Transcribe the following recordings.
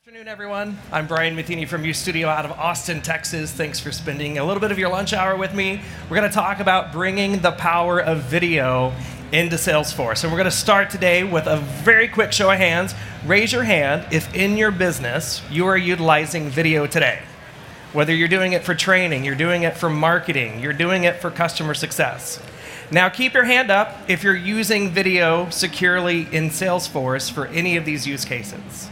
Afternoon, everyone. I'm Brian Matheny from uStudio out of Austin, Texas. Thanks for spending a little bit of your lunch hour with me. We're going to talk about bringing the power of video into Salesforce. And we're going to start today with a very quick show of hands. Raise your hand if in your business you are utilizing video today. Whether you're doing it for training, you're doing it for marketing, you're doing it for customer success. Now keep your hand up if you're using video securely in Salesforce for any of these use cases.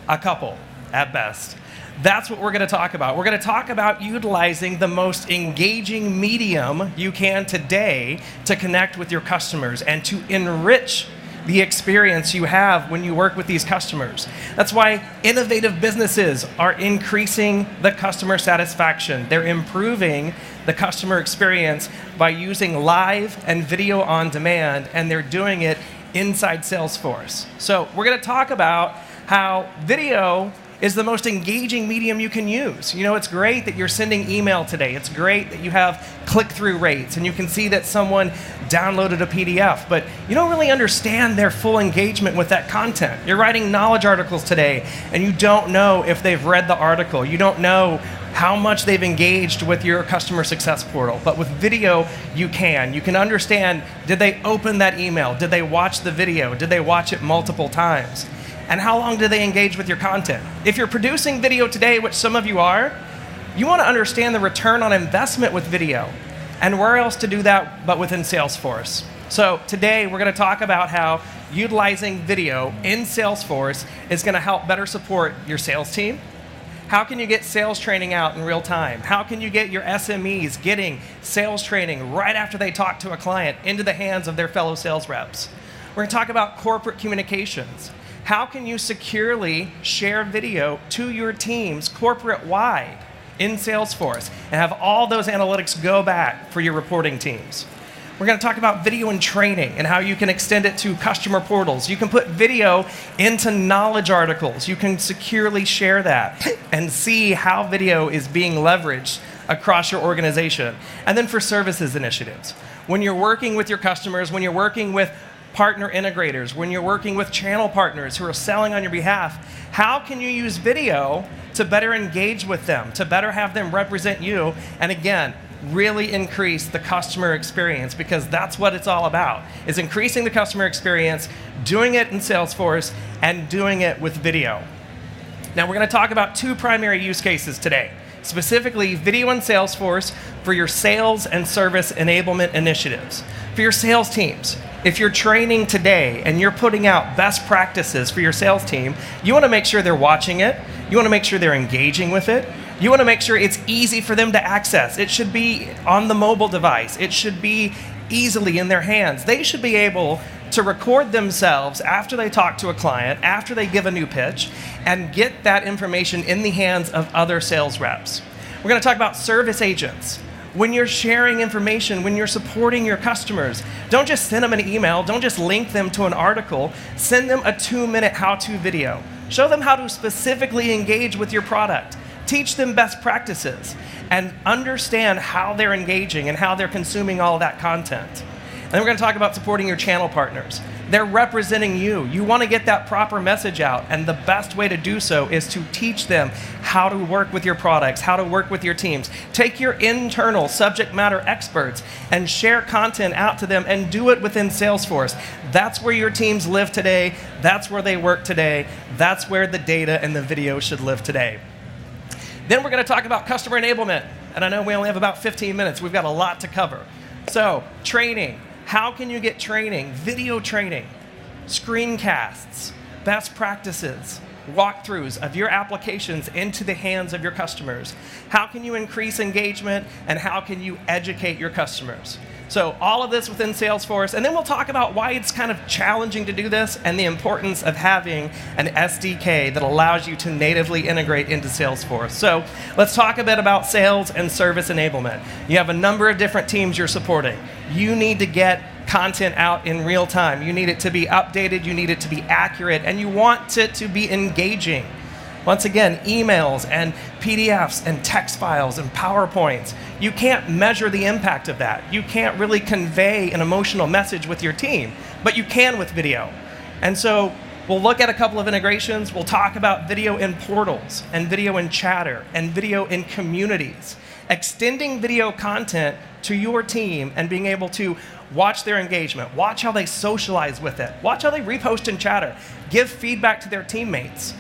A couple, at best. That's what we're going to talk about. We're going to talk about utilizing the most engaging medium you can today to connect with your customers and to enrich the experience you have when you work with these customers. That's why innovative businesses are increasing the customer satisfaction. They're improving the customer experience by using live and video on demand, and they're doing it inside Salesforce. So we're going to talk about how video is the most engaging medium you can use. You know, it's great that you're sending email today. It's great that you have click-through rates, and you can see that someone downloaded a PDF, but you don't really understand their full engagement with that content. You're writing knowledge articles today, and you don't know if they've read the article. You don't know how much they've engaged with your customer success portal. But with video, you can. You can understand, did they open that email? Did they watch the video? Did they watch it multiple times? And how long do they engage with your content? If you're producing video today, which some of you are, you want to understand the return on investment with video. And where else to do that but within Salesforce? So today we're going to talk about how utilizing video in Salesforce is going to help better support your sales team. How can you get sales training out in real time? How can you get your SMEs getting sales training right after they talk to a client into the hands of their fellow sales reps? We're going to talk about corporate communications. How can you securely share video to your teams corporate-wide in Salesforce and have all those analytics go back for your reporting teams? We're going to talk about video and training and how you can extend it to customer portals. You can put video into knowledge articles. You can securely share that and see how video is being leveraged across your organization. And then for services initiatives. When you're working with your customers, when you're working with partner integrators, when you're working with channel partners who are selling on your behalf, how can you use video to better engage with them, to better have them represent you, and again, really increase the customer experience, because that's what it's all about, is increasing the customer experience, doing it in Salesforce, and doing it with video. Now we're going to talk about two primary use cases today, specifically video in Salesforce for your sales and service enablement initiatives. For your sales teams, if you're training today and you're putting out best practices for your sales team, you want to make sure they're watching it. You want to make sure they're engaging with it. You want to make sure it's easy for them to access. It should be on the mobile device. It should be easily in their hands. They should be able to record themselves after they talk to a client, after they give a new pitch, and get that information in the hands of other sales reps. We're going to talk about service agents. When you're sharing information, when you're supporting your customers, don't just send them an email, don't just link them to an article, send them a 2-minute how-to video. Show them how to specifically engage with your product. Teach them best practices and understand how they're engaging and how they're consuming all of that content. And then we're going to talk about supporting your channel partners. They're representing you. You want to get that proper message out, and the best way to do so is to teach them how to work with your products, how to work with your teams. Take your internal subject matter experts and share content out to them and do it within Salesforce. That's where your teams live today. That's where they work today. That's where the data and the video should live today. Then we're going to talk about customer enablement. And I know we only have about 15 minutes. We've got a lot to cover. So, training. How can you get training, video training, screencasts, best practices, walkthroughs of your applications into the hands of your customers? How can you increase engagement, and how can you educate your customers? So all of this within Salesforce, and then we'll talk about why it's kind of challenging to do this and the importance of having an SDK that allows you to natively integrate into Salesforce. So let's talk a bit about sales and service enablement. You have a number of different teams you're supporting. You need to get content out in real time. You need it to be updated, you need it to be accurate, and you want it to be engaging. Once again, emails and PDFs and text files and PowerPoints, you can't measure the impact of that. You can't really convey an emotional message with your team, but you can with video. And so We'll look at a couple of integrations. We'll talk about video in portals and video in chatter and video in communities. Extending video content to your team and being able to watch their engagement, watch how they socialize with it, watch how they repost and chatter, give feedback to their teammates.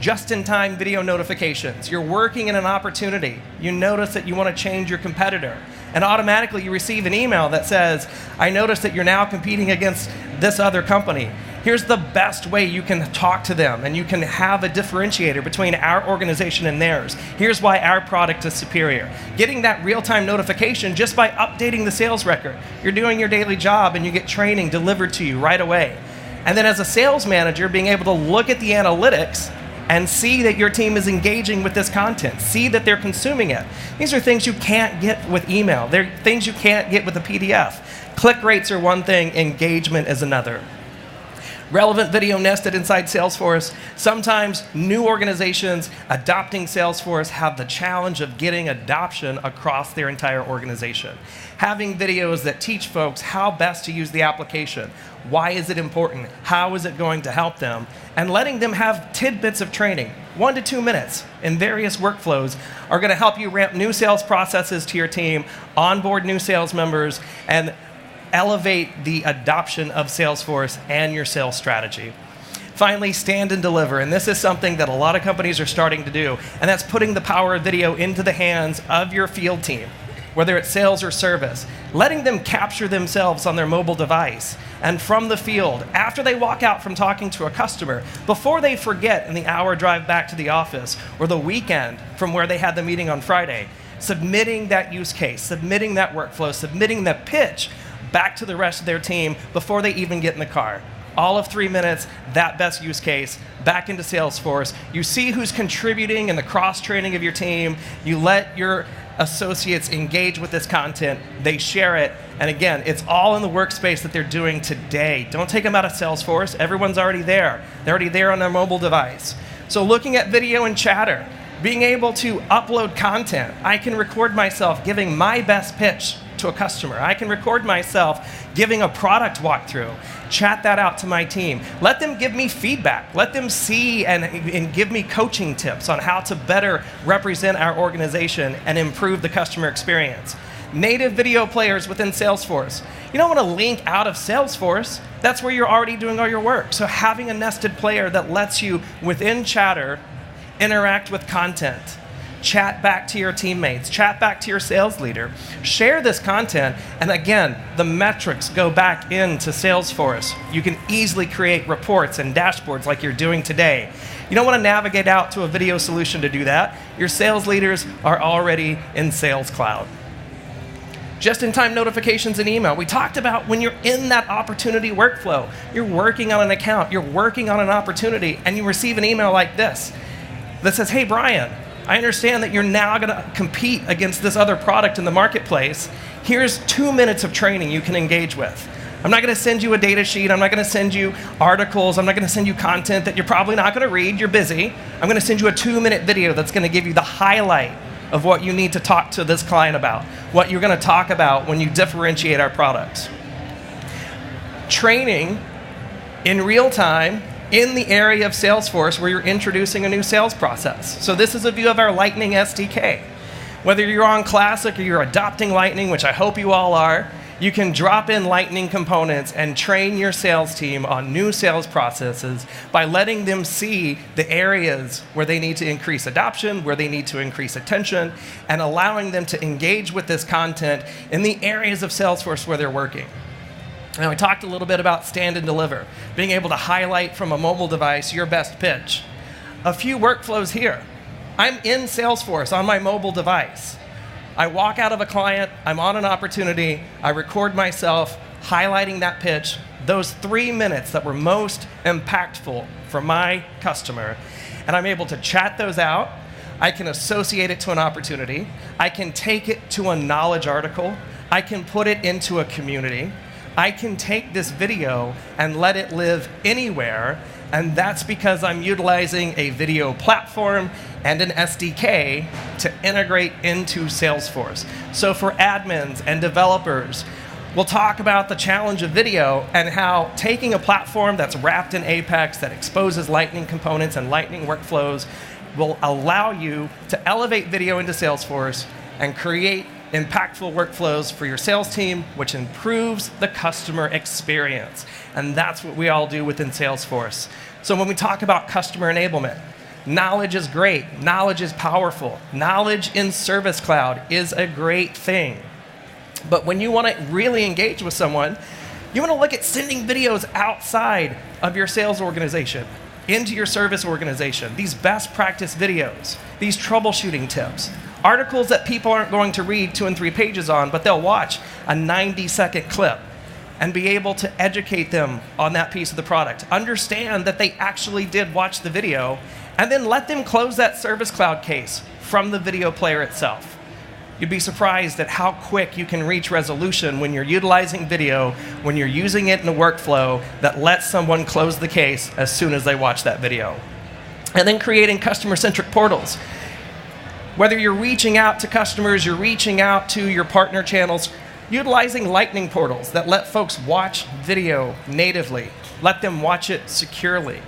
Just-in-time video notifications. You're working in an opportunity. You notice that you want to change your competitor, and automatically you receive an email that says, I noticed that you're now competing against this other company. Here's the best way you can talk to them, and you can have a differentiator between our organization and theirs. Here's why our product is superior. Getting that real-time notification just by updating the sales record. You're doing your daily job, and you get training delivered to you right away. And then as a sales manager, being able to look at the analytics and see that your team is engaging with this content, see that they're consuming it. These are things you can't get with email. They're things you can't get with a PDF. Click rates are one thing, engagement is another. Relevant video nested inside Salesforce. Sometimes new organizations adopting Salesforce have the challenge of getting adoption across their entire organization. Having videos that teach folks how best to use the application. Why is it important? How is it going to help them? And letting them have tidbits of training, 1 to 2 minutes in various workflows, are going to help you ramp new sales processes to your team, onboard new sales members, and elevate the adoption of Salesforce and your sales strategy. Finally, stand and deliver. And this is something that a lot of companies are starting to do, and that's putting the power of video into the hands of your field team, whether it's sales or service, letting them capture themselves on their mobile device and from the field, after they walk out from talking to a customer, before they forget in the hour drive back to the office or the weekend from where they had the meeting on Friday, submitting that use case, submitting that workflow, submitting that pitch back to the rest of their team before they even get in the car. All of 3 minutes, that best use case, back into Salesforce. You see who's contributing in the cross-training of your team. You let your associates engage with this content. They share it. And again, it's all in the workspace that they're doing today. Don't take them out of Salesforce. Everyone's already there. They're already there on their mobile device. So looking at video and chatter, being able to upload content. I can record myself giving my best pitch to a customer. I can record myself giving a product walkthrough, chat that out to my team. Let them give me feedback. Let them see and give me coaching tips on how to better represent our organization and improve the customer experience. Native video players within Salesforce. You don't want to link out of Salesforce. That's where you're already doing all your work. So having a nested player that lets you, within chatter, interact with content. Chat back to your teammates, chat back to your sales leader, share this content, and again, the metrics go back into Salesforce. You can easily create reports and dashboards like you're doing today. You don't want to navigate out to a video solution to do that. Your sales leaders are already in Sales Cloud. Just-in-time notifications and email. We talked about when you're in that opportunity workflow, you're working on an account, you're working on an opportunity, and you receive an email like this that says, hey, Brian, I understand that you're now going to compete against this other product in the marketplace. Here's 2 minutes of training you can engage with. I'm not going to send you a data sheet. I'm not going to send you articles. I'm not going to send you content that you're probably not going to read. You're busy. I'm going to send you a 2-minute video that's going to give you the highlight of what you need to talk to this client about, what you're going to talk about when you differentiate our products. Training in real time in the area of Salesforce where you're introducing a new sales process. So this is a view of our Lightning SDK. Whether you're on Classic or you're adopting Lightning, which I hope you all are, you can drop in Lightning components and train your sales team on new sales processes by letting them see the areas where they need to increase adoption, where they need to increase attention, and allowing them to engage with this content in the areas of Salesforce where they're working. Now, we talked a little bit about stand and deliver, being able to highlight from a mobile device your best pitch. A few workflows here. I'm in Salesforce on my mobile device. I walk out of a client, I'm on an opportunity, I record myself highlighting that pitch, those 3 minutes that were most impactful for my customer, and I'm able to chat those out. I can associate it to an opportunity. I can take it to a knowledge article. I can put it into a community. I can take this video and let it live anywhere, and that's because I'm utilizing a video platform and an SDK to integrate into Salesforce. So for admins and developers, We'll talk about the challenge of video and how taking a platform that's wrapped in Apex that exposes Lightning components and Lightning workflows will allow you to elevate video into Salesforce and create impactful workflows for your sales team, which improves the customer experience. And that's what we all do within Salesforce. So when we talk about customer enablement, knowledge is great. Knowledge is powerful. Knowledge in Service Cloud is a great thing. But when you want to really engage with someone, you want to look at sending videos outside of your sales organization, into your service organization, these best practice videos, these troubleshooting tips, articles that people aren't going to read 2 and 3 pages on, but they'll watch a 90-second clip and be able to educate them on that piece of the product, understand that they actually did watch the video, and then let them close that Service Cloud case from the video player itself. You'd be surprised at how quick you can reach resolution when you're utilizing video, when you're using it in a workflow that lets someone close the case as soon as they watch that video. And then creating customer-centric portals. Whether you're reaching out to customers, you're reaching out to your partner channels, utilizing Lightning portals that let folks watch video natively, let them watch it securely.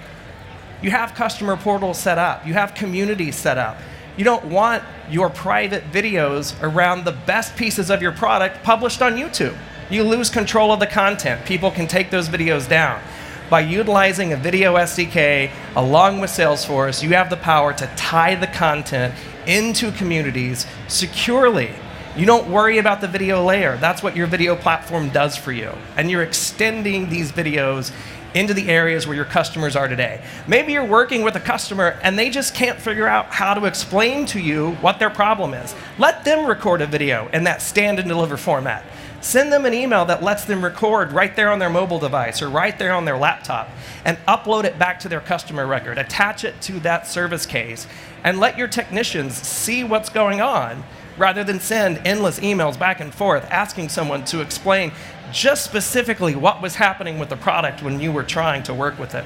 You have customer portals set up, you have communities set up. You don't want your private videos around the best pieces of your product published on YouTube. You lose control of the content. People can take those videos down. By utilizing a video SDK along with Salesforce, you have the power to tie the content into communities securely. You don't worry about the video layer. That's what your video platform does for you. And you're extending these videos into the areas where your customers are today. Maybe you're working with a customer and they just can't figure out how to explain to you what their problem is. Let them record a video in that stand and deliver format. Send them an email that lets them record right there on their mobile device or right there on their laptop and upload it back to their customer record. Attach it to that service case and let your technicians see what's going on rather than send endless emails back and forth asking someone to explain just specifically what was happening with the product when you were trying to work with it.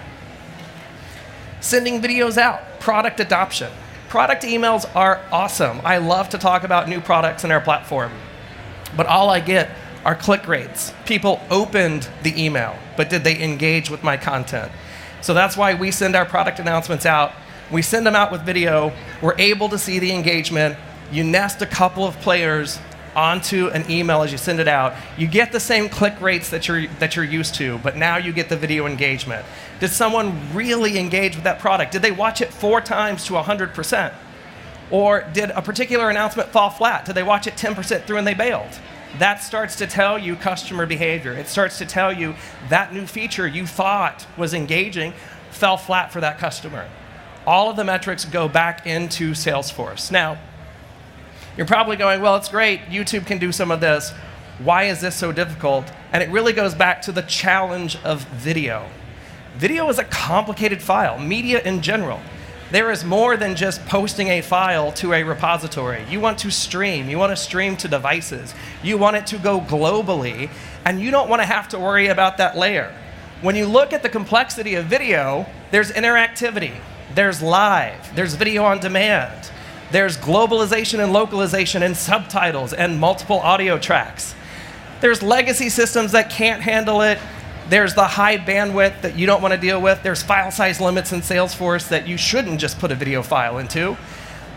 Sending videos out, product adoption. Product emails are awesome. I love to talk about new products in our platform, but all I get are click rates. People opened the email, but did they engage with my content? So that's why we send our product announcements out. We send them out with video. We're able to see the engagement. You nest a couple of players onto an email as you send it out. You get the same click rates that you're used to, but now you get the video engagement. Did someone really engage with that product? Did they watch it 4 times to 100%? Or did a particular announcement fall flat? Did they watch it 10% through and they bailed? That starts to tell you customer behavior. It starts to tell you that new feature you thought was engaging fell flat for that customer. All of the metrics go back into Salesforce. Now, you're probably going, well, it's great, YouTube can do some of this. Why is this so difficult? And it really goes back to the challenge of video. Video is a complicated file, media in general. There is more than just posting a file to a repository. You want to stream to devices. You want it to go globally, and you don't want to have to worry about that layer. When you look at the complexity of video, there's interactivity, there's live, there's video on demand, there's globalization and localization and subtitles and multiple audio tracks. There's legacy systems that can't handle it. There's the high bandwidth that you don't want to deal with. There's file size limits in Salesforce that you shouldn't just put a video file into.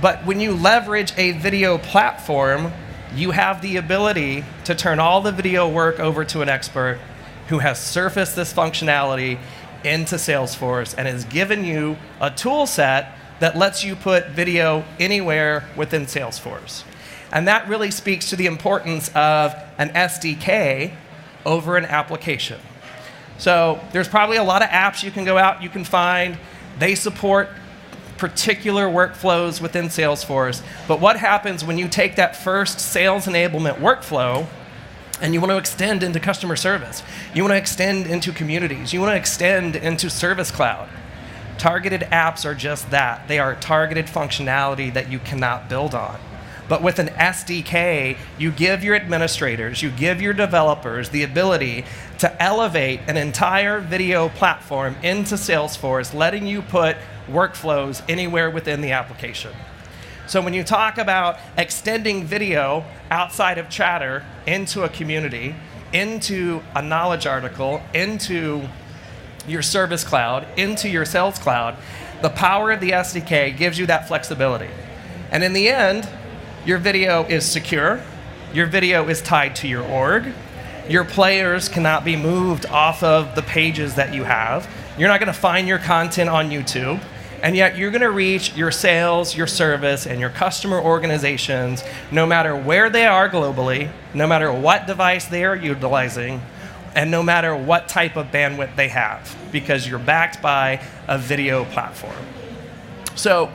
But when you leverage a video platform, you have the ability to turn all the video work over to an expert who has surfaced this functionality into Salesforce and has given you a tool set that lets you put video anywhere within Salesforce. And that really speaks to the importance of an SDK over an application. So there's probably a lot of apps you can go out, you can find. They support particular workflows within Salesforce. But what happens when you take that first sales enablement workflow and you want to extend into customer service? You want to extend into communities. You want to extend into Service Cloud. Targeted apps are just that. They are targeted functionality that you cannot build on. But with an SDK, you give your administrators, you give your developers the ability to elevate an entire video platform into Salesforce, letting you put workflows anywhere within the application. So when you talk about extending video outside of Chatter into a community, into a knowledge article, into your Service Cloud, into your Sales Cloud, the power of the SDK gives you that flexibility. And in the end, your video is secure, your video is tied to your org, your players cannot be moved off of the pages that you have, you're not going to find your content on YouTube, and yet you're going to reach your sales, your service, and your customer organizations no matter where they are globally, no matter what device they are utilizing, and no matter what type of bandwidth they have, because you're backed by a video platform. So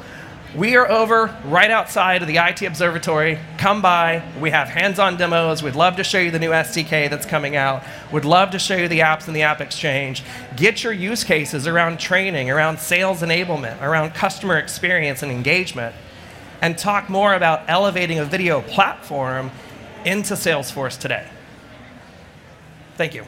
we are over right outside of the IT Observatory. Come by. We have hands-on demos. We'd love to show you the new SDK that's coming out. We'd love to show you the apps in the App Exchange. Get your use cases around training, around sales enablement, around customer experience and engagement, and talk more about elevating a video platform into Salesforce today. Thank you.